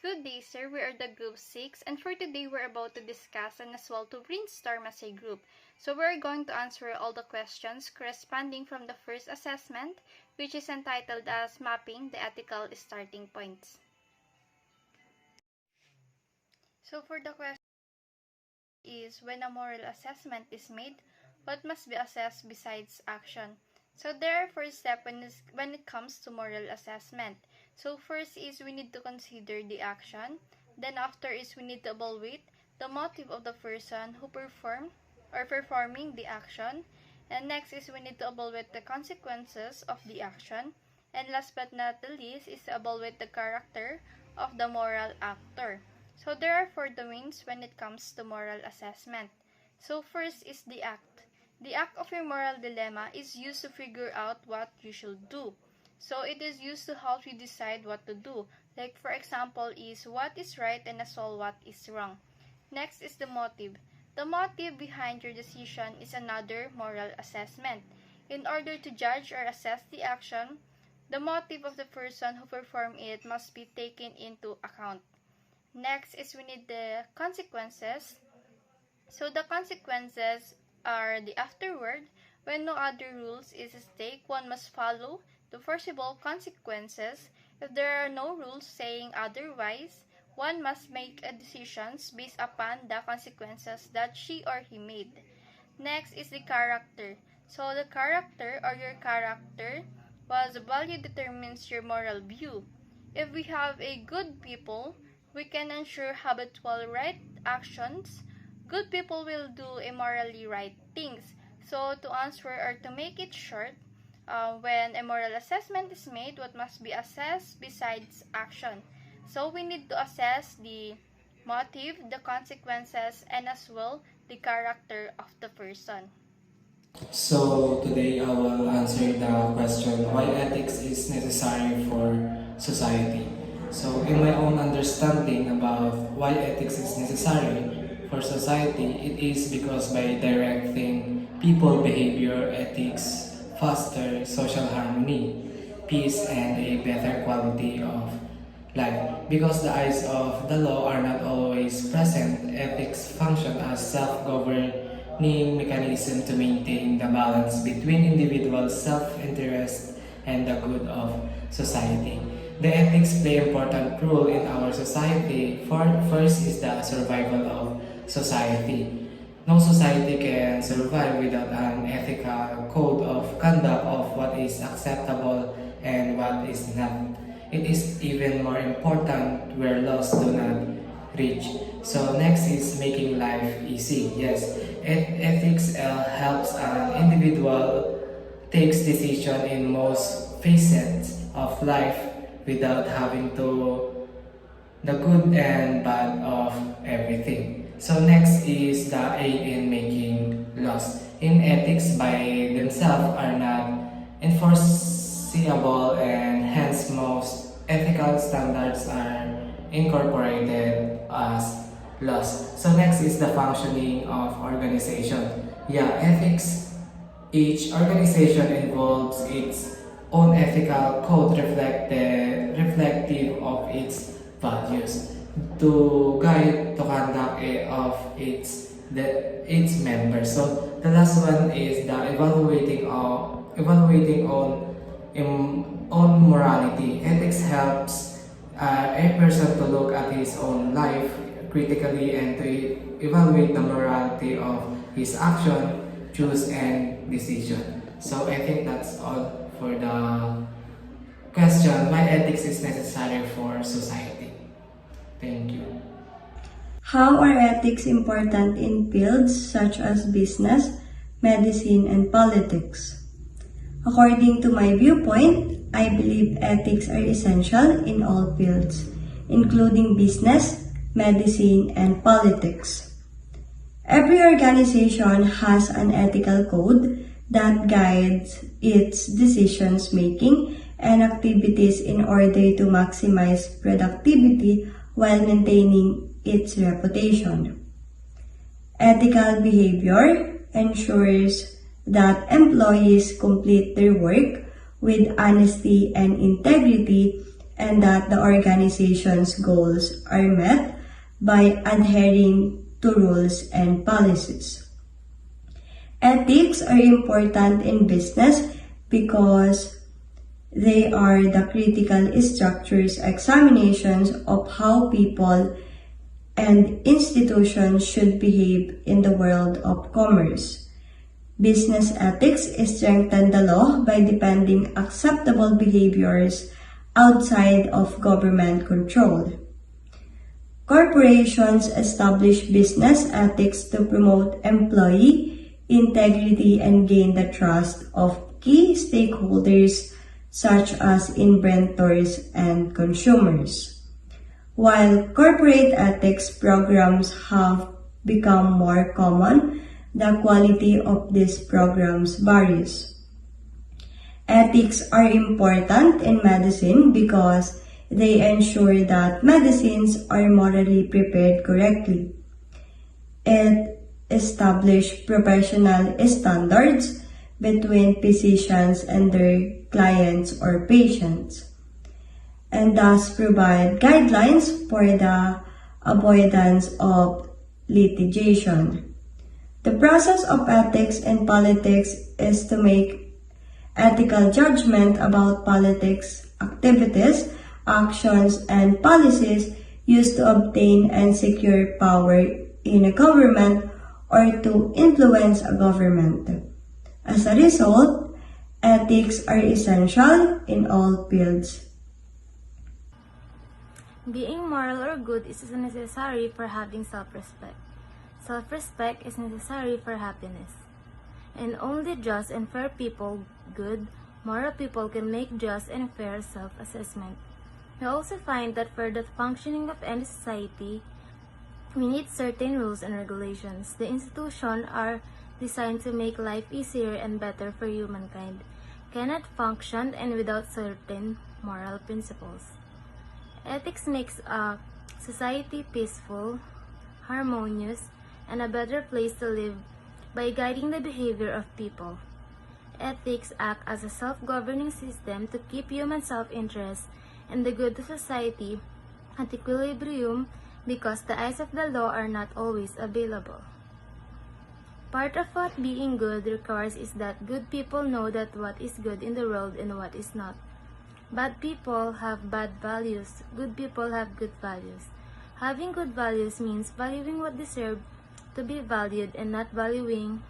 Good day, sir. We are the group 6, and for today we're about to discuss and as well to brainstorm as a group. So we're going to answer all the questions corresponding from the first assessment, which is entitled as Mapping the Ethical Starting Points. So for the question is, when a moral assessment is made, what must be assessed besides action? So there are 4 steps when it comes to moral assessment. So first is we need to consider the action. Then after is we need to evaluate the motive of the person who performing the action. And next is we need to evaluate the consequences of the action. And last but not the least is to evaluate the character of the moral actor. So there are 4 domains when it comes to moral assessment. So first is the act. The act of your moral dilemma is used to figure out what you should do. So it is used to help you decide what to do. Like for example is what is right and as well what is wrong. Next is the motive. The motive behind your decision is another moral assessment. In order to judge or assess the action, the motive of the person who performed it must be taken into account. Next is we need the consequences. So the consequences are the afterward. When no other rules is at stake, one must follow the foreseeable consequences. If there are no rules saying otherwise, one must make a decisions based upon the consequences that she or he made. Next is the character. So the character or your character was value determines your moral view. If we have a good people, we can ensure habitual right actions. Good people will do a morally right things. So to answer or to make it short, when a moral assessment is made, what must be assessed besides action? So we need to assess the motive, the consequences, and as well the character of the person. So today I will answer the question why ethics is necessary for society. So in my own understanding about why ethics is necessary for society, it is because by directing people behavior, ethics foster social harmony, peace, and a better quality of life. Because the eyes of the law are not always present, ethics function as self-governing mechanism to maintain the balance between individual self-interest and the good of society. The ethics play an important role in our society. First is the survival of society. No society can survive without an ethical code of conduct of what is acceptable and what is not. It is even more important where laws do not reach. So next is making life easy. Yes, ethics helps an individual takes decision in most facets of life without having to the good and bad of everything. So next is the aid in making laws. In ethics by themselves are not enforceable and hence most ethical standards are incorporated as laws. So next is the functioning of organization. Yeah, ethics. Each organization involves its own ethical code reflective of its values to guide the conduct of its members. So the last one is the evaluating on morality. Ethics helps a person to look at his own life critically and to evaluate the morality of his action, choice, and decision. So I think that's all for the question why ethics is necessary for society. Thank you. How are ethics important in fields such as business, medicine, and politics? According to my viewpoint, I believe ethics are essential in all fields, including business, medicine, and politics. Every organization has an ethical code that guides its decisions making and activities in order to maximize productivity while maintaining its reputation. Ethical behavior ensures that employees complete their work with honesty and integrity and that the organization's goals are met by adhering to rules and policies. Ethics are important in business because they are the critical structures examinations of how people and institutions should behave in the world of commerce. Business ethics strengthen the law by defending acceptable behaviors outside of government control. Corporations establish business ethics to promote employee integrity and gain the trust of key stakeholders such as inventors and consumers. While corporate ethics programs have become more common, the quality of these programs varies. Ethics are important in medicine because they ensure that medicines are morally prepared correctly. It establishes professional standards between physicians and their clients or patients, and thus provide guidelines for the avoidance of litigation. The process of ethics in politics is to make ethical judgment about politics activities, actions, and policies used to obtain and secure power in a government or to influence a government. As a result, ethics are essential in all fields. Being moral or good is necessary for having self-respect. Self-respect is necessary for happiness. And only just and fair people, good, moral people can make just and fair self-assessment. We also find that for the functioning of any society, we need certain rules and regulations. The institutions are designed to make life easier and better for humankind, cannot function and without certain moral principles. Ethics makes a society peaceful, harmonious, and a better place to live by guiding the behavior of people. Ethics act as a self-governing system to keep human self-interest and the good of society at equilibrium because the eyes of the law are not always available. Part of what being good requires is that good people know that what is good in the world and what is not. Bad people have bad values. Good people have good values. Having good values means valuing what deserves to be valued and not valuing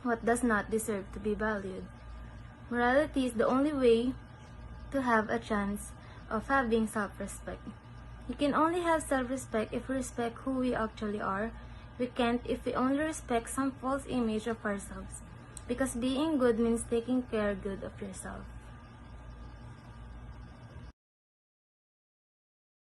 what does not deserve to be valued. Morality is the only way to have a chance of having self-respect. We can only have self-respect if we respect who we actually are. We can't if we only respect some false image of ourselves, because being good means taking care good of yourself.